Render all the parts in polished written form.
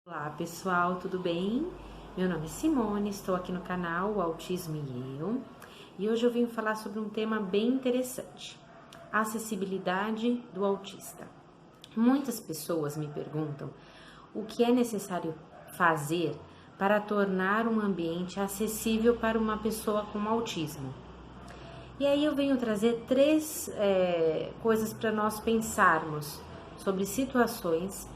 Olá pessoal, tudo bem? Meu nome é Simone, estou aqui no canal O Autismo e Eu, e hoje eu vim falar sobre um tema bem interessante: a acessibilidade do autista. Muitas pessoas me perguntam o que é necessário fazer para tornar um ambiente acessível para uma pessoa com autismo. E aí eu venho trazer três coisas para nós pensarmos sobre situações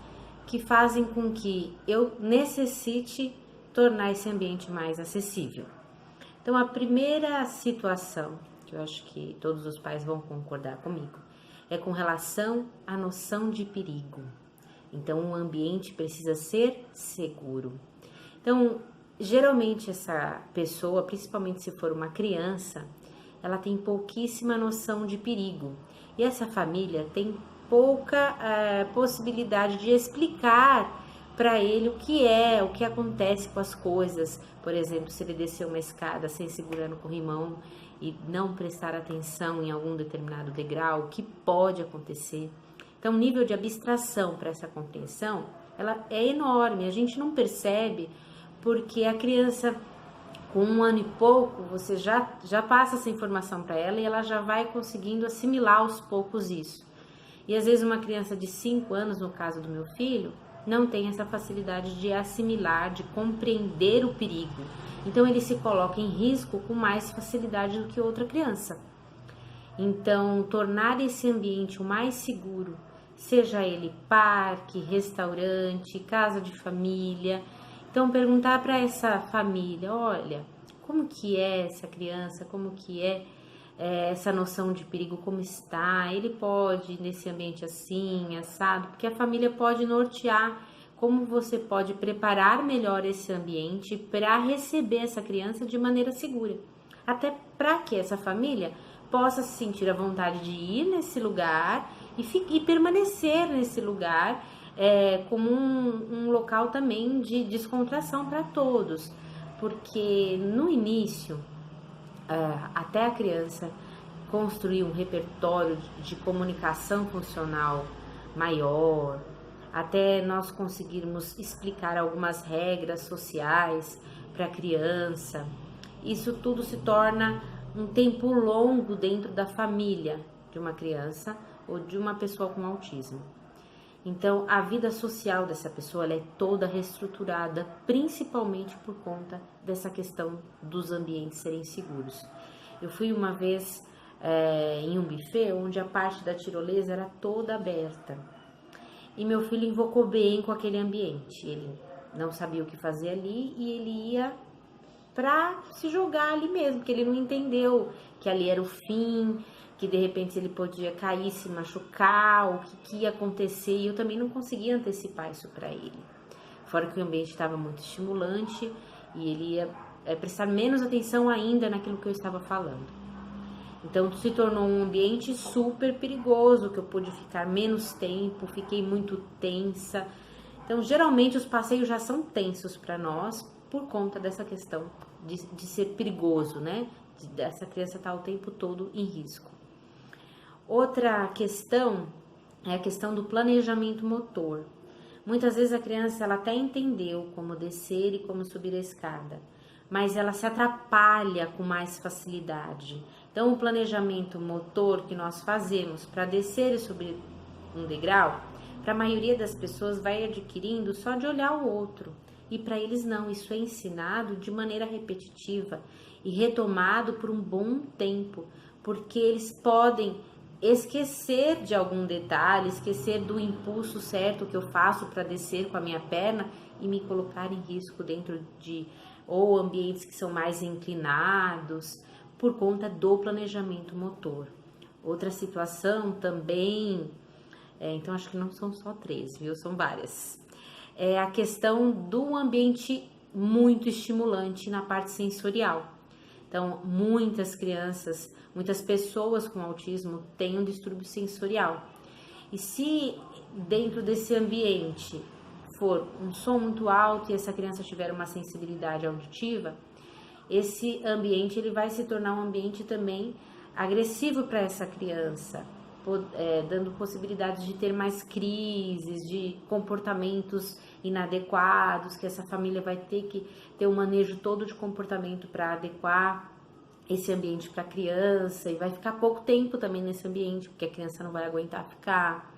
que fazem com que eu necessite tornar esse ambiente mais acessível. Então, a primeira situação, que eu acho que todos os pais vão concordar comigo, é com relação à noção de perigo. Então, o ambiente precisa ser seguro. Então, geralmente essa pessoa, principalmente se for uma criança, ela tem pouquíssima noção de perigo. E essa família tem pouca possibilidade de explicar para ele o que acontece com as coisas. Por exemplo, se ele descer uma escada sem segurar no corrimão e não prestar atenção em algum determinado degrau, o que pode acontecer. Então, o nível de abstração para essa compreensão, ela é enorme. A gente não percebe porque a criança com 1 ano e pouco, você já passa essa informação para ela e ela já vai conseguindo assimilar aos poucos isso. E às vezes uma criança de 5 anos, no caso do meu filho, não tem essa facilidade de assimilar, de compreender o perigo. Então ele se coloca em risco com mais facilidade do que outra criança. Então, tornar esse ambiente o mais seguro, seja ele parque, restaurante, casa de família. Então, perguntar para essa família, olha, como que é essa criança, como que essa noção de perigo, como está, ele pode nesse ambiente assim, assado, porque a família pode nortear como você pode preparar melhor esse ambiente para receber essa criança de maneira segura. Até para que essa família possa se sentir à vontade de ir nesse lugar e permanecer nesse lugar como um local também de descontração para todos. Porque no início, até a criança construir um repertório de comunicação funcional maior, até nós conseguirmos explicar algumas regras sociais para a criança, isso tudo se torna um tempo longo dentro da família de uma criança ou de uma pessoa com autismo. Então, a vida social dessa pessoa ela é toda reestruturada, principalmente por conta dessa questão dos ambientes serem seguros. Eu fui uma vez em um buffet onde a parte da tirolesa era toda aberta. E meu filho invocou bem com aquele ambiente. Ele não sabia o que fazer ali e ele ia para se jogar ali mesmo, porque ele não entendeu que ali era o fim, que de repente ele podia cair, se machucar, o que ia acontecer, e eu também não conseguia antecipar isso para ele. Fora que o ambiente estava muito estimulante e ele ia prestar menos atenção ainda naquilo que eu estava falando. Então se tornou um ambiente super perigoso, que eu pude ficar menos tempo, fiquei muito tensa. Então geralmente os passeios já são tensos para nós por conta dessa questão de ser perigoso, né? Dessa criança estar o tempo todo em risco. Outra questão é a questão do planejamento motor. Muitas vezes a criança ela até entendeu como descer e como subir a escada, mas ela se atrapalha com mais facilidade. Então, o planejamento motor que nós fazemos para descer e subir um degrau, para a maioria das pessoas vai adquirindo só de olhar o outro. E para eles não, isso é ensinado de maneira repetitiva e retomado por um bom tempo, porque eles podem esquecer de algum detalhe, esquecer do impulso certo que eu faço para descer com a minha perna e me colocar em risco dentro de ou ambientes que são mais inclinados por conta do planejamento motor. Outra situação também, então acho que não são só 3, viu? São várias. É a questão do ambiente muito estimulante na parte sensorial. Então, muitas crianças, muitas pessoas com autismo têm um distúrbio sensorial. E se dentro desse ambiente for um som muito alto e essa criança tiver uma sensibilidade auditiva, esse ambiente ele vai se tornar um ambiente também agressivo para essa criança. dando possibilidades de ter mais crises, de comportamentos inadequados, que essa família vai ter que ter um manejo todo de comportamento para adequar esse ambiente para a criança, e vai ficar pouco tempo também nesse ambiente, porque a criança não vai aguentar ficar.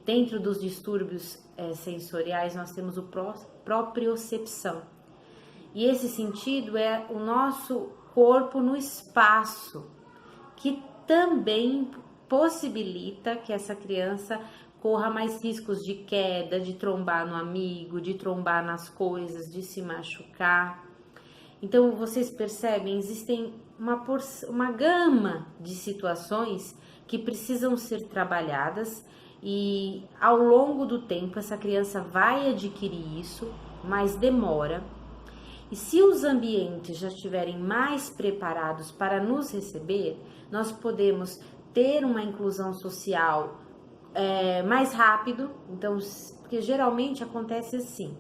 Dentro dos distúrbios sensoriais, nós temos o propriocepção. E esse sentido é o nosso corpo no espaço, que também possibilita que essa criança corra mais riscos de queda, de trombar no amigo, de trombar nas coisas, de se machucar. Então, vocês percebem, existem uma gama de situações que precisam ser trabalhadas, e ao longo do tempo essa criança vai adquirir isso, mas demora. E se os ambientes já estiverem mais preparados para nos receber, nós podemos ter uma inclusão social mais rápido. Então, porque geralmente acontece assim,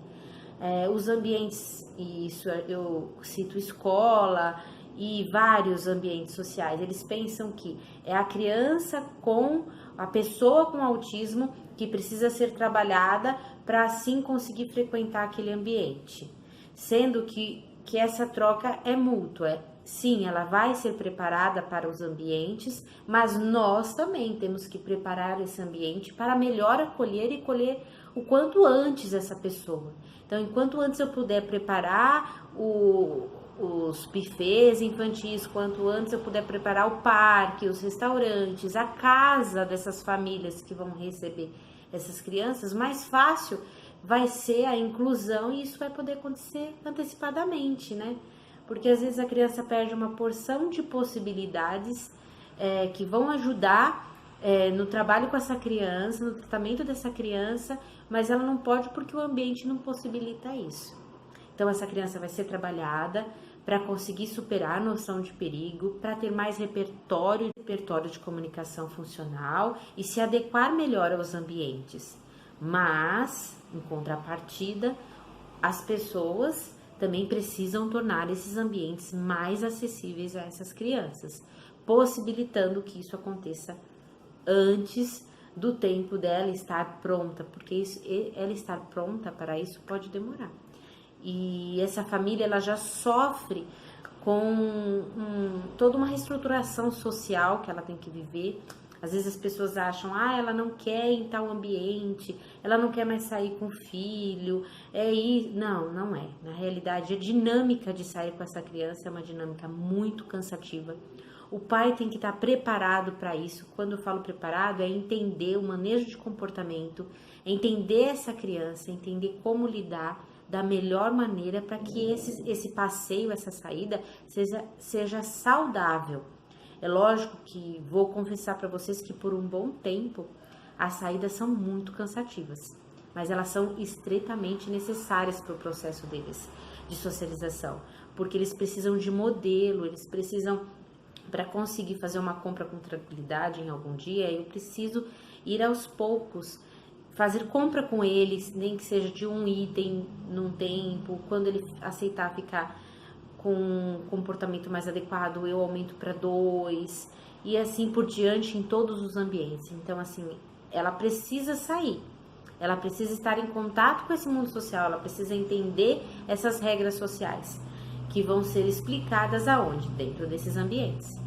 os ambientes, e isso eu cito escola e vários ambientes sociais, eles pensam que é a criança a pessoa com autismo que precisa ser trabalhada para assim conseguir frequentar aquele ambiente, sendo que essa troca é mútua. Sim, ela vai ser preparada para os ambientes, mas nós também temos que preparar esse ambiente para melhor acolher e colher o quanto antes essa pessoa. Então, enquanto antes eu puder preparar os buffets infantis, quanto antes eu puder preparar o parque, os restaurantes, a casa dessas famílias que vão receber essas crianças, mais fácil vai ser a inclusão, e isso vai poder acontecer antecipadamente, né? Porque às vezes a criança perde uma porção de possibilidades que vão ajudar no trabalho com essa criança, no tratamento dessa criança, mas ela não pode porque o ambiente não possibilita isso. Então essa criança vai ser trabalhada para conseguir superar a noção de perigo, para ter mais repertório de comunicação funcional e se adequar melhor aos ambientes. Mas, em contrapartida, as pessoas também precisam tornar esses ambientes mais acessíveis a essas crianças, possibilitando que isso aconteça antes do tempo dela estar pronta, porque ela estar pronta para isso pode demorar. E essa família ela já sofre com toda uma reestruturação social que ela tem que viver. Às vezes as pessoas acham, ela não quer ir em tal ambiente, ela não quer mais sair com o filho, não é. Na realidade, a dinâmica de sair com essa criança é uma dinâmica muito cansativa. O pai tem que estar preparado para isso. Quando eu falo preparado, é entender o manejo de comportamento, entender essa criança, entender como lidar da melhor maneira para que esse passeio, essa saída seja saudável. É lógico que vou confessar para vocês que por um bom tempo as saídas são muito cansativas, mas elas são estritamente necessárias para o processo deles de socialização, porque eles precisam de modelo, eles precisam, para conseguir fazer uma compra com tranquilidade em algum dia, eu preciso ir aos poucos, fazer compra com eles, nem que seja de um item num tempo. Quando ele aceitar ficar com um comportamento mais adequado, eu aumento para 2, e assim por diante em todos os ambientes. Então, assim, ela precisa sair, ela precisa estar em contato com esse mundo social, ela precisa entender essas regras sociais, que vão ser explicadas aonde? Dentro desses ambientes.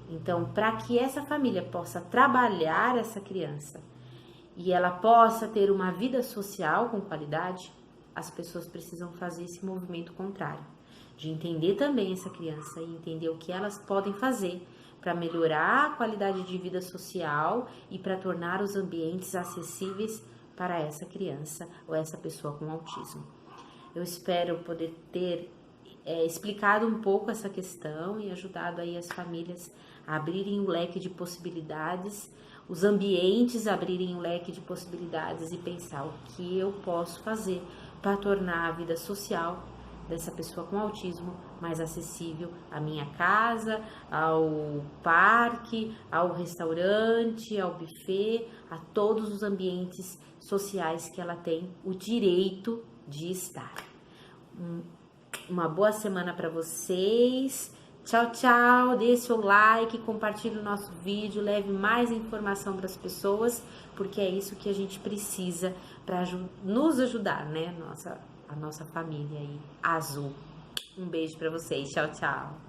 Então, para que essa família possa trabalhar essa criança e ela possa ter uma vida social com qualidade, as pessoas precisam fazer esse movimento contrário, de entender também essa criança e entender o que elas podem fazer para melhorar a qualidade de vida social e para tornar os ambientes acessíveis para essa criança ou essa pessoa com autismo. Eu espero poder ter explicado um pouco essa questão e ajudado aí as famílias a abrirem um leque de possibilidades, os ambientes abrirem um leque de possibilidades e pensar o que eu posso fazer para tornar a vida social dessa pessoa com autismo mais acessível à minha casa, ao parque, ao restaurante, ao buffet, a todos os ambientes sociais que ela tem o direito de estar. Uma boa semana para vocês, Tchau, tchau, dê seu like, compartilhe o nosso vídeo, leve mais informação para as pessoas, porque é isso que a gente precisa para nos ajudar, né? A nossa família aí, azul. Um beijo para vocês, tchau, tchau.